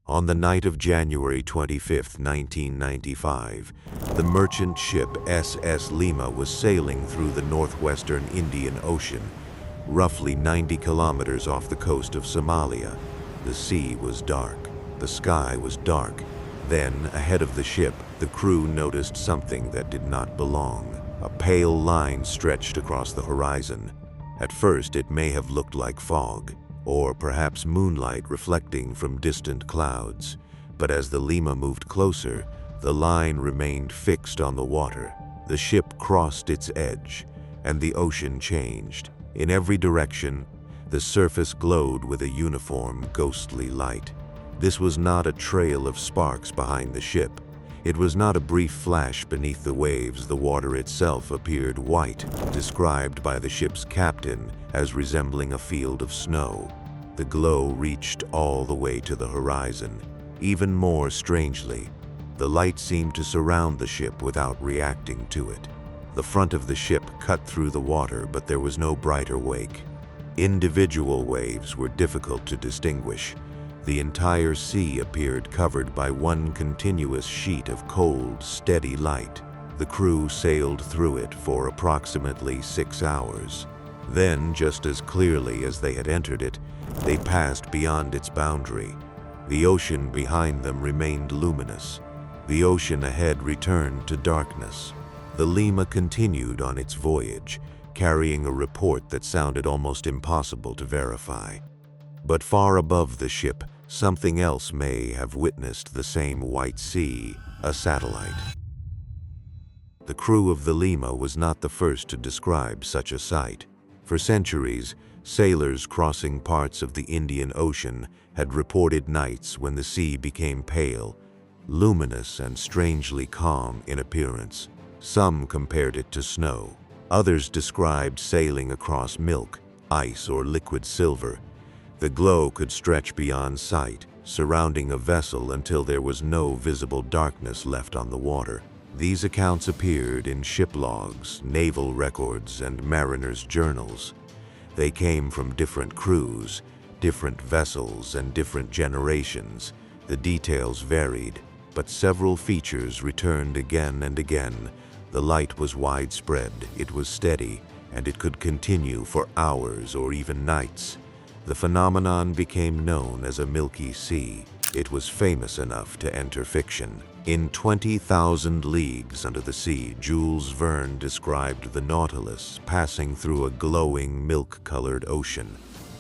On the night of January 25, 1995, the merchant ship SS Lima was sailing through the northwestern Indian Ocean, roughly 90 kilometers off the coast of Somalia. The sea was dark. The sky was dark. Then, ahead of the ship, the crew noticed something that did not belong. A pale line stretched across the horizon. At first, it may have looked like fog, or perhaps moonlight reflecting from distant clouds. But as the Lima moved closer, the line remained fixed on the water. The ship crossed its edge, and the ocean changed. In every direction, the surface glowed with a uniform, ghostly light. This was not a trail of sparks behind the ship. It was not a brief flash beneath the waves. The water itself appeared white, described by the ship's captain as resembling a field of snow. The glow reached all the way to the horizon. Even more strangely, the light seemed to surround the ship without reacting to it. The front of the ship cut through the water, but there was no brighter wake. Individual waves were difficult to distinguish. The entire sea appeared covered by one continuous sheet of cold, steady light. The crew sailed through it for approximately 6 hours. Then, just as clearly as they had entered it, they passed beyond its boundary. The ocean behind them remained luminous. The ocean ahead returned to darkness. The Lima continued on its voyage, carrying a report that sounded almost impossible to verify. But far above the ship, something else may have witnessed the same white sea, a satellite. The crew of the Lima was not the first to describe such a sight. For centuries, sailors crossing parts of the Indian Ocean had reported nights when the sea became pale, luminous and strangely calm in appearance. Some compared it to snow. Others described sailing across milk, ice, or liquid silver. The glow could stretch beyond sight, surrounding a vessel until there was no visible darkness left on the water. These accounts appeared in ship logs, naval records, and mariners' journals. They came from different crews, different vessels, and different generations. The details varied, but several features returned again and again. The light was widespread, it was steady, and it could continue for hours or even nights. The phenomenon became known as a Milky Sea. It was famous enough to enter fiction. In 20,000 Leagues Under the Sea, Jules Verne described the Nautilus passing through a glowing, milk-colored ocean.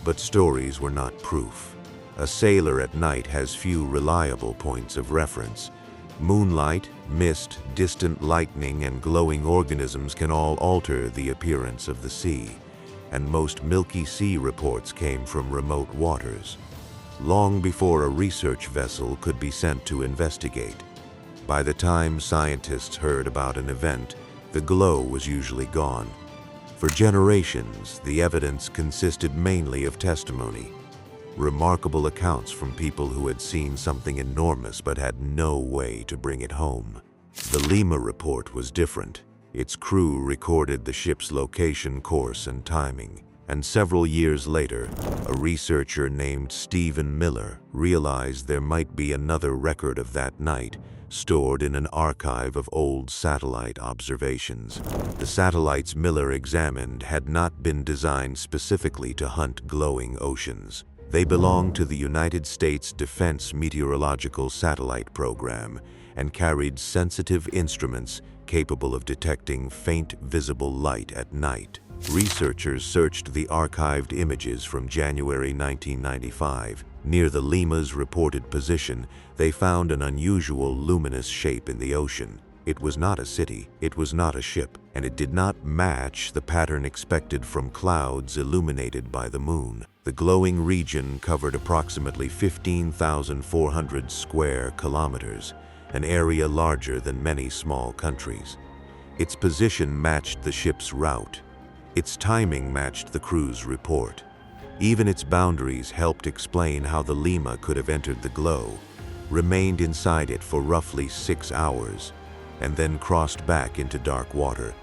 But stories were not proof. A sailor at night has few reliable points of reference. Moonlight, mist, distant lightning, and glowing organisms can all alter the appearance of the sea. And most Milky Sea reports came from remote waters, long before a research vessel could be sent to investigate. By the time scientists heard about an event, the glow was usually gone. For generations, the evidence consisted mainly of testimony, remarkable accounts from people who had seen something enormous but had no way to bring it home. The Lima report was different. Its crew recorded the ship's location, course, and timing. And several years later, a researcher named Stephen Miller realized there might be another record of that night, stored in an archive of old satellite observations. The satellites Miller examined had not been designed specifically to hunt glowing oceans. They belonged to the United States Defense Meteorological Satellite Program and carried sensitive instruments capable of detecting faint visible light at night. Researchers searched the archived images from January 1995. Near the Lima's reported position, they found an unusual luminous shape in the ocean. It was not a city, it was not a ship, and it did not match the pattern expected from clouds illuminated by the moon. The glowing region covered approximately 15,400 square kilometers, an area larger than many small countries. Its position matched the ship's route. Its timing matched the crew's report. Even its boundaries helped explain how the Lima could have entered the glow, remained inside it for roughly 6 hours, and then crossed back into dark water.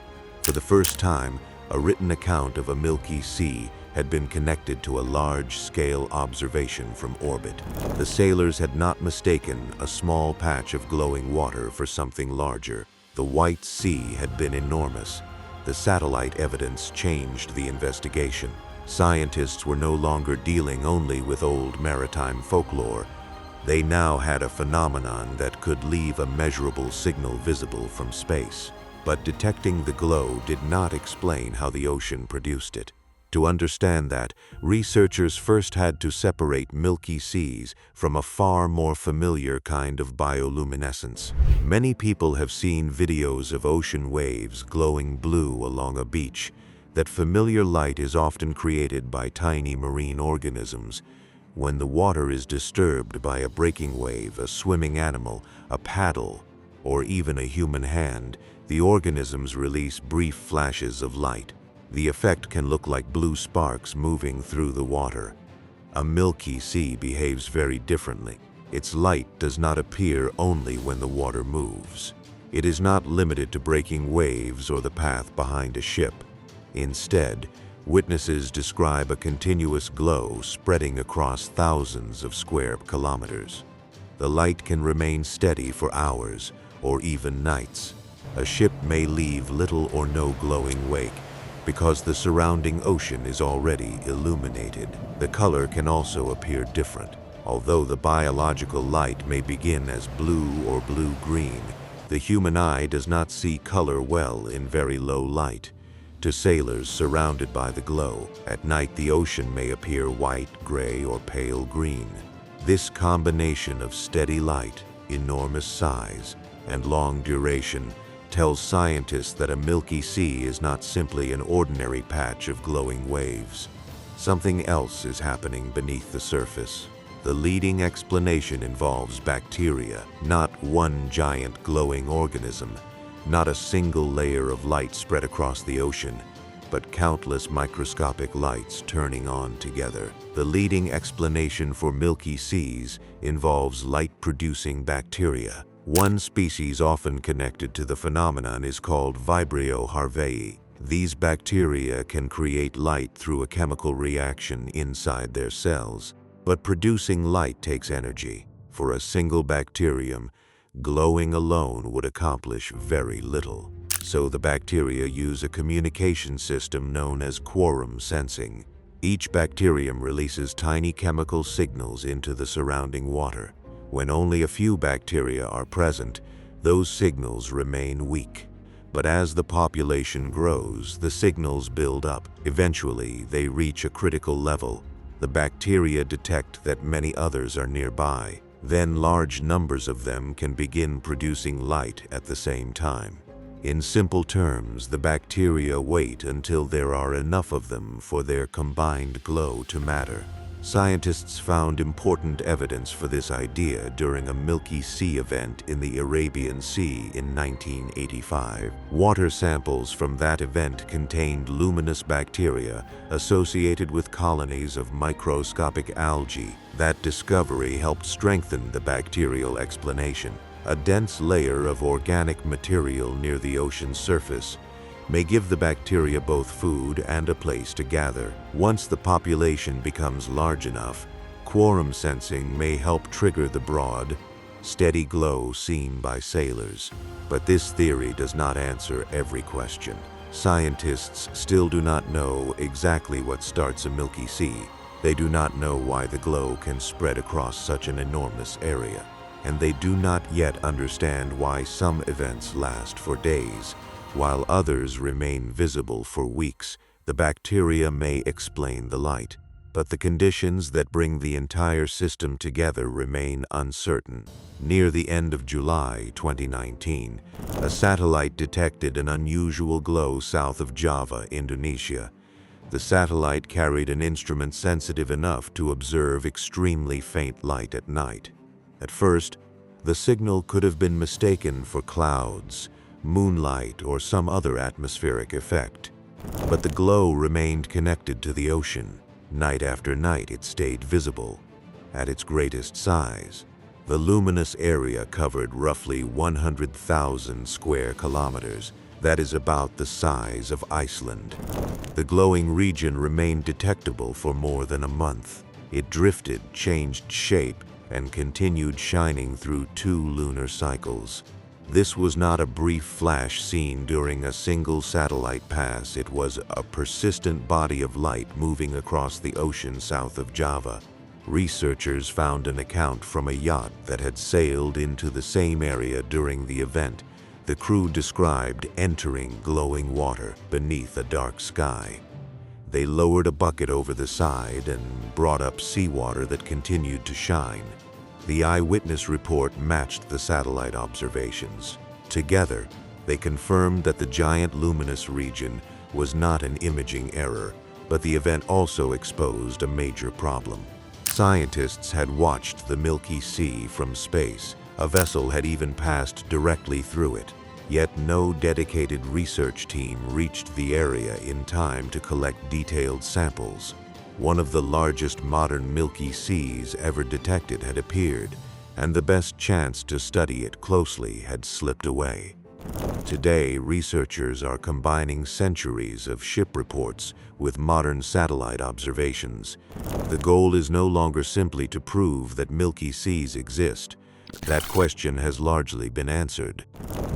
For the first time, a written account of a Milky Sea had been connected to a large-scale observation from orbit. The sailors had not mistaken a small patch of glowing water for something larger. The White Sea had been enormous. The satellite evidence changed the investigation. Scientists were no longer dealing only with old maritime folklore. They now had a phenomenon that could leave a measurable signal visible from space. But detecting the glow did not explain how the ocean produced it. To understand that, researchers first had to separate milky seas from a far more familiar kind of bioluminescence. Many people have seen videos of ocean waves glowing blue along a beach. That familiar light is often created by tiny marine organisms. When the water is disturbed by a breaking wave, a swimming animal, a paddle, or even a human hand, the organisms release brief flashes of light. The effect can look like blue sparks moving through the water. A milky sea behaves very differently. Its light does not appear only when the water moves. It is not limited to breaking waves or the path behind a ship. Instead, witnesses describe a continuous glow spreading across thousands of square kilometers. The light can remain steady for hours or even nights. A ship may leave little or no glowing wake because the surrounding ocean is already illuminated. The color can also appear different. Although the biological light may begin as blue or blue-green, the human eye does not see color well in very low light. To sailors surrounded by the glow, at night the ocean may appear white, gray, or pale green. This combination of steady light, enormous size, and long duration tells scientists that a milky sea is not simply an ordinary patch of glowing waves. Something else is happening beneath the surface. The leading explanation involves bacteria, not one giant glowing organism, not a single layer of light spread across the ocean, but countless microscopic lights turning on together. The leading explanation for milky seas involves light-producing bacteria. One species often connected to the phenomenon is called Vibrio harveyi. These bacteria can create light through a chemical reaction inside their cells, but producing light takes energy. For a single bacterium, glowing alone would accomplish very little. So the bacteria use a communication system known as quorum sensing. Each bacterium releases tiny chemical signals into the surrounding water. When only a few bacteria are present, those signals remain weak. But as the population grows, the signals build up. Eventually, they reach a critical level. The bacteria detect that many others are nearby. Then large numbers of them can begin producing light at the same time. In simple terms, the bacteria wait until there are enough of them for their combined glow to matter. Scientists found important evidence for this idea during a Milky Sea event in the Arabian Sea in 1985. Water samples from that event contained luminous bacteria associated with colonies of microscopic algae. That discovery helped strengthen the bacterial explanation. A dense layer of organic material near the ocean's surface may give the bacteria both food and a place to gather. Once the population becomes large enough, quorum sensing may help trigger the broad, steady glow seen by sailors. But this theory does not answer every question. Scientists still do not know exactly what starts a Milky Sea. They do not know why the glow can spread across such an enormous area. And they do not yet understand why some events last for days, while others remain visible for weeks. The bacteria may explain the light, but the conditions that bring the entire system together remain uncertain. Near the end of July 2019, a satellite detected an unusual glow south of Java, Indonesia. The satellite carried an instrument sensitive enough to observe extremely faint light at night. At first, the signal could have been mistaken for clouds, moonlight, or some other atmospheric effect. But the glow remained connected to the ocean. Night after night it stayed visible. At its greatest size, the luminous area covered roughly 100,000 square kilometers, that is about the size of Iceland. The glowing region remained detectable for more than a month. It drifted, changed shape, and continued shining through 2 lunar cycles. This was not a brief flash seen during a single satellite pass. It was a persistent body of light moving across the ocean south of Java. Researchers found an account from a yacht that had sailed into the same area during the event. The crew described entering glowing water beneath a dark sky. They lowered a bucket over the side and brought up seawater that continued to shine. The eyewitness report matched the satellite observations. Together, they confirmed that the giant luminous region was not an imaging error, but the event also exposed a major problem. Scientists had watched the Milky Sea from space. A vessel had even passed directly through it. Yet no dedicated research team reached the area in time to collect detailed samples. One of the largest modern Milky Seas ever detected had appeared, and the best chance to study it closely had slipped away. Today, researchers are combining centuries of ship reports with modern satellite observations. The goal is no longer simply to prove that Milky Seas exist. That question has largely been answered.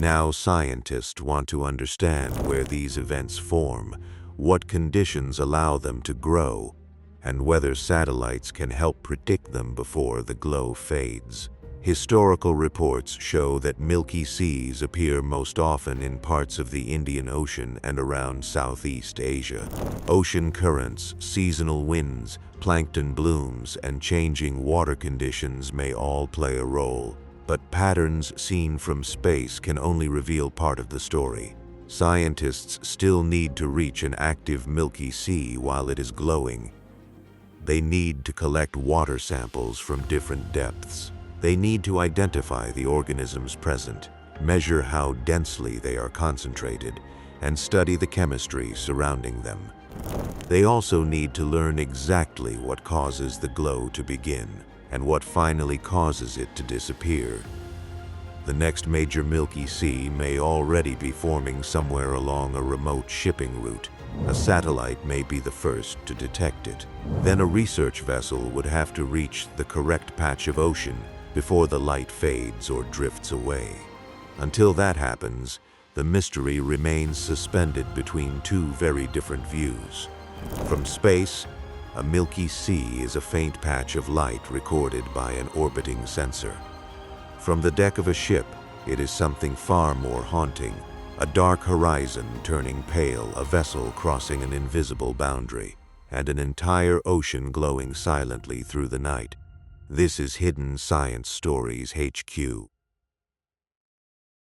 Now scientists want to understand where these events form, what conditions allow them to grow, and whether satellites can help predict them before the glow fades. Historical reports show that Milky Seas appear most often in parts of the Indian Ocean and around Southeast Asia. Ocean currents, seasonal winds, plankton blooms, and changing water conditions may all play a role, but patterns seen from space can only reveal part of the story. Scientists still need to reach an active Milky Sea while it is glowing. They need to collect water samples from different depths. They need to identify the organisms present, measure how densely they are concentrated, and study the chemistry surrounding them. They also need to learn exactly what causes the glow to begin and what finally causes it to disappear. The next major Milky Sea may already be forming somewhere along a remote shipping route. A satellite may be the first to detect it. Then a research vessel would have to reach the correct patch of ocean before the light fades or drifts away. Until that happens, the mystery remains suspended between 2 very different views. From space, a Milky Sea is a faint patch of light recorded by an orbiting sensor. From the deck of a ship, it is something far more haunting, a dark horizon turning pale, a vessel crossing an invisible boundary, and an entire ocean glowing silently through the night. This is Hidden Science Stories HQ.